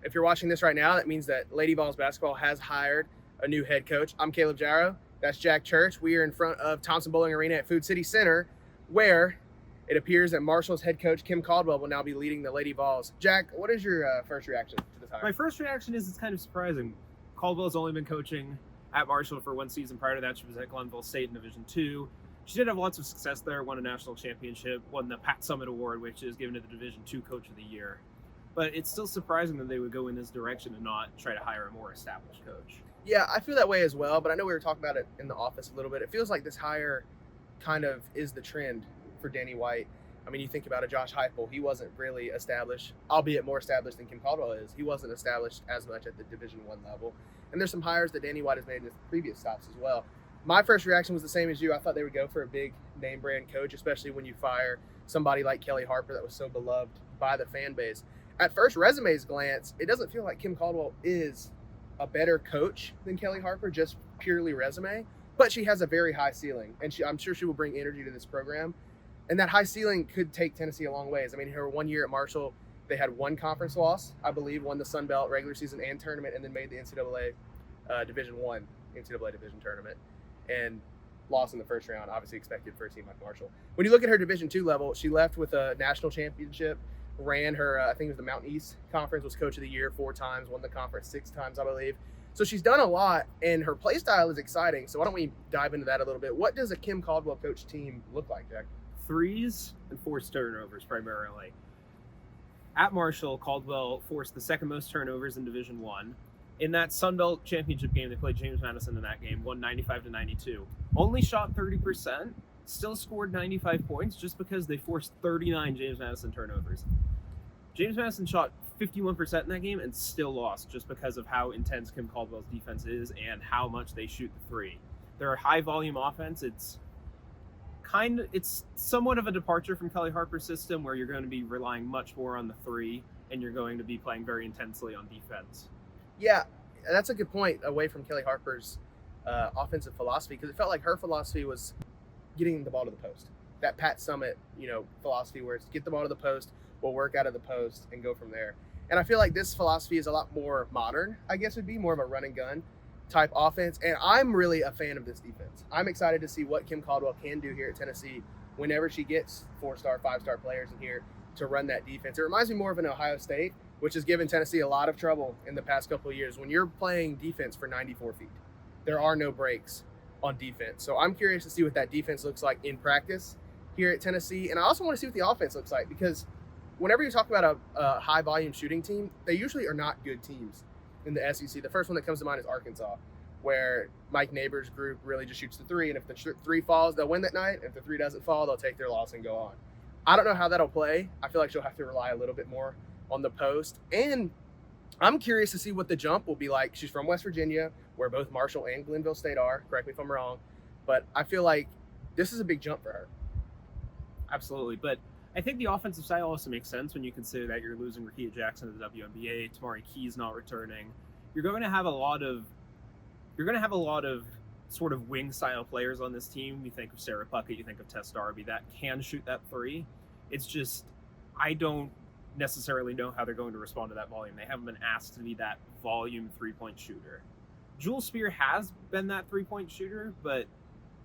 If you're watching this right now, that means that Lady Vols basketball has hired a new head coach. I'm Caleb Jarreau. That's Jack Church. We are in front of Thompson-Boling Arena at Food City Center, where it appears that Marshall's head coach, Kim Caldwell, will now be leading the Lady Vols. Jack, what is your first reaction to this hire? My first reaction is it's kind of surprising. Caldwell's only been coaching at Marshall for one season. Prior to that, she was at Glenville State in Division II. She did have lots of success there, won a national championship, won the Pat Summitt Award, which is given to the Division II Coach of the Year. But it's still surprising that they would go in this direction and not try to hire a more established coach. Yeah, I feel that way as well, but I know we were talking about it in the office a little bit. It feels like this hire kind of is the trend for Danny White. I mean, you think about it, Josh Heupel, he wasn't really established, albeit more established than Kim Caldwell is. He wasn't established as much at the Division I level. And there's some hires that Danny White has made in his previous stops as well. My first reaction was the same as you. I thought they would go for a big name brand coach, especially when you fire somebody like Kellie Harper that was so beloved by the fan base. At first resumes glance, it doesn't feel like Kim Caldwell is a better coach than Kellie Harper, just purely resume, but she has a very high ceiling, and I'm sure she will bring energy to this program. And that high ceiling could take Tennessee a long ways. I mean, her 1 year at Marshall, they had one conference loss, I believe, won the Sun Belt regular season and tournament, and then made the NCAA Division I NCAA Division tournament, and lost in the first round, obviously expected for a team like Marshall. When you look at her Division II level, she left with a national championship, ran her, I think it was the Mountain East Conference, was Coach of the Year 4 times, won the conference 6 times, I believe. So she's done a lot, and her play style is exciting. So why don't we dive into that a little bit? What does a Kim Caldwell coach team look like, Jack? Threes and forced turnovers primarily. At Marshall, Caldwell forced the second most turnovers in Division I. In that Sun Belt championship game, they played James Madison in that game, won 95-92. Only shot 30%, still scored 95 points just because they forced 39 James Madison turnovers. James Madison shot 51% in that game and still lost just because of how intense Kim Caldwell's defense is and how much they shoot the three. They're a high volume offense. It's somewhat of a departure from Kellie Harper's system, where you're going to be relying much more on the three and you're going to be playing very intensely on defense. Yeah, that's a good point away from Kellie Harper's offensive philosophy, because it felt like her philosophy was getting the ball to the post. That Pat Summitt, philosophy where it's get the ball to the post, we'll work out of the post and go from there. And I feel like this philosophy is a lot more modern, I guess would be more of a run and gun type offense. And I'm really a fan of this defense. I'm excited to see what Kim Caldwell can do here at Tennessee whenever she gets 4-star, 5-star players in here to run that defense. It reminds me more of an Ohio State, which has given Tennessee a lot of trouble in the past couple of years. When you're playing defense for 94 feet, there are no breaks on defense. So I'm curious to see what that defense looks like in practice here at Tennessee. And I also want to see what the offense looks like, because whenever you talk about a high volume shooting team, they usually are not good teams in the SEC. The first one that comes to mind is Arkansas, where Mike Neighbors' group really just shoots the three. And if the three falls, they'll win that night. If the three doesn't fall, they'll take their loss and go on. I don't know how that'll play. I feel like she'll have to rely a little bit more on the post. And I'm curious to see what the jump will be like. She's from West Virginia, where both Marshall and Glenville State are. Correct me if I'm wrong. But I feel like this is a big jump for her. Absolutely. But I think the offensive side also makes sense when you consider that you're losing Rakia Jackson to the WNBA, Tamari Key's not returning. You're going to have a lot of sort of wing style players on this team. You think of Sarah Puckett, you think of Tess Darby, that can shoot that three. It's just, I don't necessarily know how they're going to respond to that volume. They haven't been asked to be that volume 3-point shooter. Jewel Spear has been that 3-point shooter, but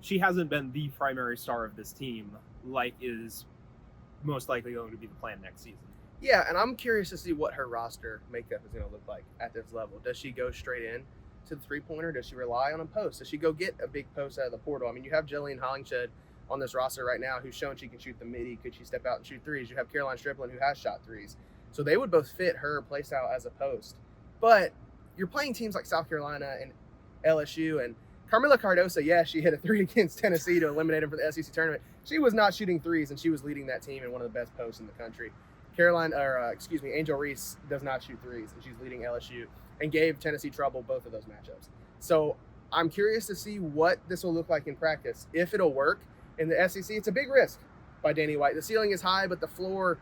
she hasn't been the primary star of this team, like is most likely going to be the plan next season. Yeah, and I'm curious to see what her roster makeup is going to look like at this level. Does she go straight in to the three-pointer? Does she rely on a post? Does she go get a big post out of the portal? I mean, you have Jillian Hollingshed on this roster right now who's shown she can shoot the midi. Could she step out and shoot threes? You have Caroline Strickland who has shot threes. So they would both fit her play style as a post. But you're playing teams like South Carolina and LSU, and Carmela Cardosa, yeah, she hit a three against Tennessee to eliminate him for the SEC tournament. She was not shooting threes, and she was leading that team in one of the best posts in the country. Angel Reese does not shoot threes, and she's leading LSU and gave Tennessee trouble both of those matchups. So I'm curious to see what this will look like in practice. If it'll work in the SEC, it's a big risk by Danny White. The ceiling is high, but the floor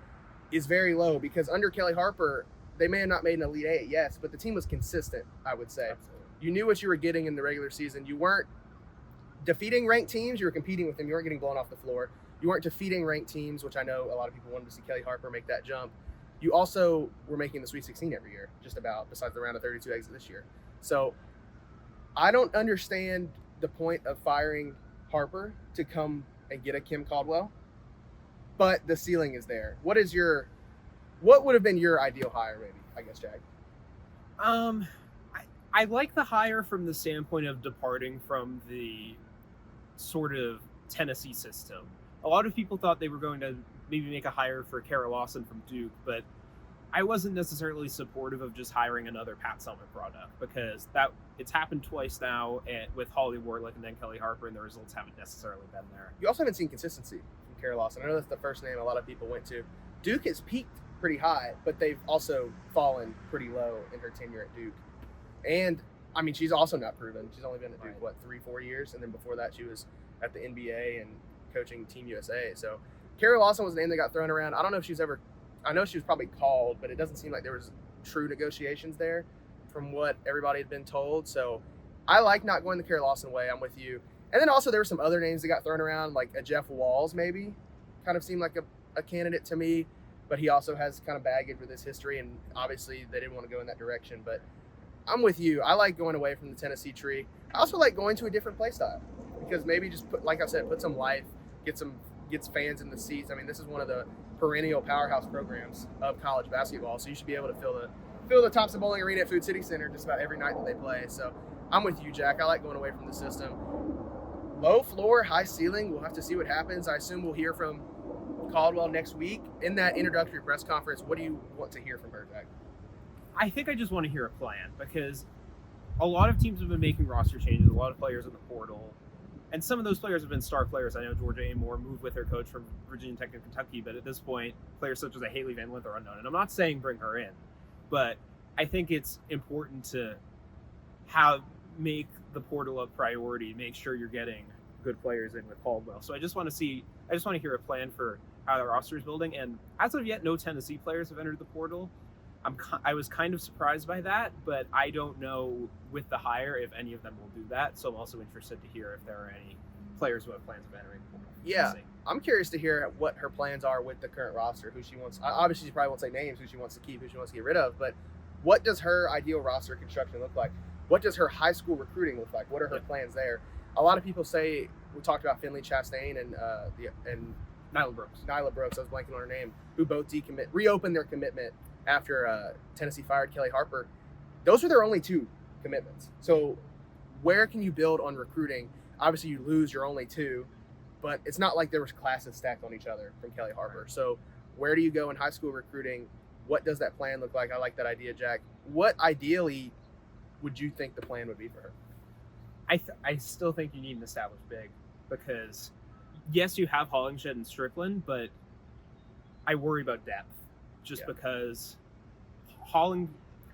is very low, because under Kellie Harper, they may have not made an Elite Eight, yes, but the team was consistent, I would say. Absolutely. You knew what you were getting in the regular season. You weren't defeating ranked teams. You were competing with them. You weren't getting blown off the floor. You weren't defeating ranked teams, which I know a lot of people wanted to see Kellie Harper make that jump. you also were making the Sweet 16 every year, just about, besides the round of 32 exit this year. So I don't understand the point of firing Harper to come and get a Kim Caldwell, but the ceiling is there. What would have been your ideal hire, maybe, I guess, Jack? I like the hire from the standpoint of departing from the sort of Tennessee system. A lot of people thought they were going to maybe make a hire for Kara Lawson from Duke, but I wasn't necessarily supportive of just hiring another Pat Summitt product, because it's happened twice now with Holly Warlick and then Kellie Harper, and the results haven't necessarily been there. You also haven't seen consistency from Kara Lawson. I know that's the first name a lot of people went to. Duke has peaked pretty high, but they've also fallen pretty low in her tenure at Duke. And, I mean, she's also not proven. She's only been at Duke, 3-4 years? And then before that, she was at the NBA and coaching Team USA. So Kara Lawson was a name that got thrown around. I don't know if she's ever – I know she was probably called, but it doesn't seem like there was true negotiations there from what everybody had been told. So I like not going the Kara Lawson way. I'm with you. And then also there were some other names that got thrown around, like a Jeff Walls maybe. Kind of seemed like a candidate to me, but he also has kind of baggage with his history, and obviously they didn't want to go in that direction. But I'm with you. I like going away from the Tennessee tree. I also like going to a different play style, because maybe just put some life, gets fans in the seats. I mean, this is one of the perennial powerhouse programs of college basketball, so you should be able to fill the Thompson-Boling Arena at Food City Center just about every night that they play. So I'm with you, Jack. I like going away from the system. Low floor, high ceiling. We'll have to see what happens. I assume we'll hear from Caldwell next week. In that introductory press conference, what do you want to hear from her, Jack? I think I just want to hear a plan, because a lot of teams have been making roster changes, a lot of players in the portal, and some of those players have been star players. I know Georgia Amore moved with her coach from Virginia Tech and Kentucky, but at this point, players such as a Haley Van Lith are unknown. And I'm not saying bring her in, but I think it's important to make the portal a priority, make sure you're getting good players in with Caldwell. So I just want to hear a plan for how the roster is building. And as of yet, no Tennessee players have entered the portal. I was kind of surprised by that, but I don't know with the hire if any of them will do that. So I'm also interested to hear if there are any players who have plans of entering the portal. Yeah, I'm curious to hear what her plans are with the current roster, who she wants. Obviously, she probably won't say names, who she wants to keep, who she wants to get rid of, but what does her ideal roster construction look like? What does her high school recruiting look like? What are her plans there? A lot of people say, we talked about Finley Chastain and Nyla Brooks. Nyla Brooks, I was blanking on her name, who both reopened their commitment after Tennessee fired Kellie Harper. Those are their only two commitments. So where can you build on recruiting? Obviously, you lose your only two, but it's not like there was classes stacked on each other from Kellie Harper. Right. So where do you go in high school recruiting? What does that plan look like? I like that idea, Jack. What ideally would you think the plan would be for her? I still think you need an established big, because yes, you have Hollingshed and Strickland, but I worry about depth because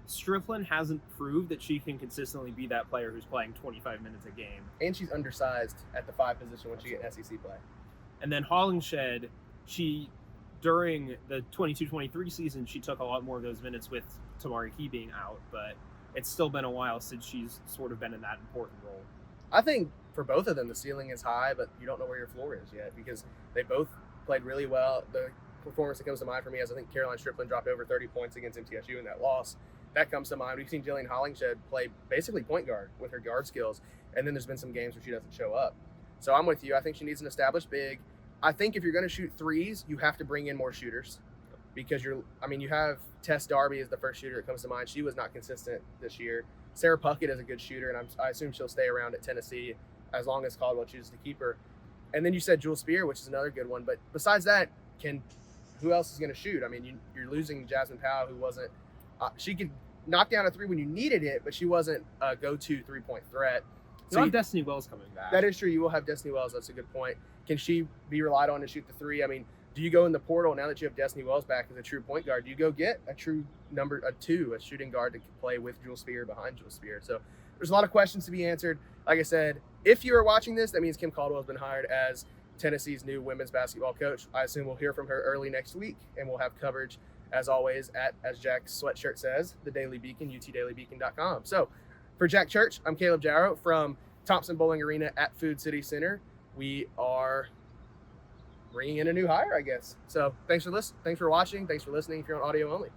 Strickland hasn't proved that she can consistently be that player who's playing 25 minutes a game. And she's undersized at the 5 position when she get SEC play. And then Hollingshed, during the 22-23 season, she took a lot more of those minutes with Tamari Key being out, but it's still been a while since she's sort of been in that important role. I think for both of them, the ceiling is high, but you don't know where your floor is yet, because they both played really well. The performance that comes to mind for me is I think Caroline Strickland dropped over 30 points against MTSU in that loss. That comes to mind. We've seen Jillian Hollingshed play basically point guard with her guard skills, and then there's been some games where she doesn't show up. So I'm with you. I think she needs an established big. I think if you're going to shoot threes, you have to bring in more shooters, because you have Tess Darby as the first shooter that comes to mind. She was not consistent this year. Sarah Puckett is a good shooter, and I assume she'll stay around at Tennessee as long as Caldwell chooses to keep her. And then you said Jewel Spear, which is another good one. But besides that, who else is going to shoot? I mean, you're losing Jasmine Powell, who wasn't she could knock down a three when you needed it, but she wasn't a go-to three-point threat. So you have Destiny Wells coming back. That is true. You will have Destiny Wells. That's a good point. Can she be relied on to shoot the three? I mean, do you go in the portal now that you have Destiny Wells back as a true point guard? Do you go get a true a shooting guard to play with Jewel Spear behind Jewel Spear? So there's a lot of questions to be answered. Like I said, if you are watching this, that means Kim Caldwell has been hired as Tennessee's new women's basketball coach. I assume we'll hear from her early next week, and we'll have coverage, as always, at, as Jack's sweatshirt says, the Daily Beacon, utdailybeacon.com. So for Jack Church, I'm Caleb Jarreau from Thompson-Boling Arena at Food City Center. We are bringing in a new hire, I guess. So thanks for watching. Thanks for listening if you're on audio only.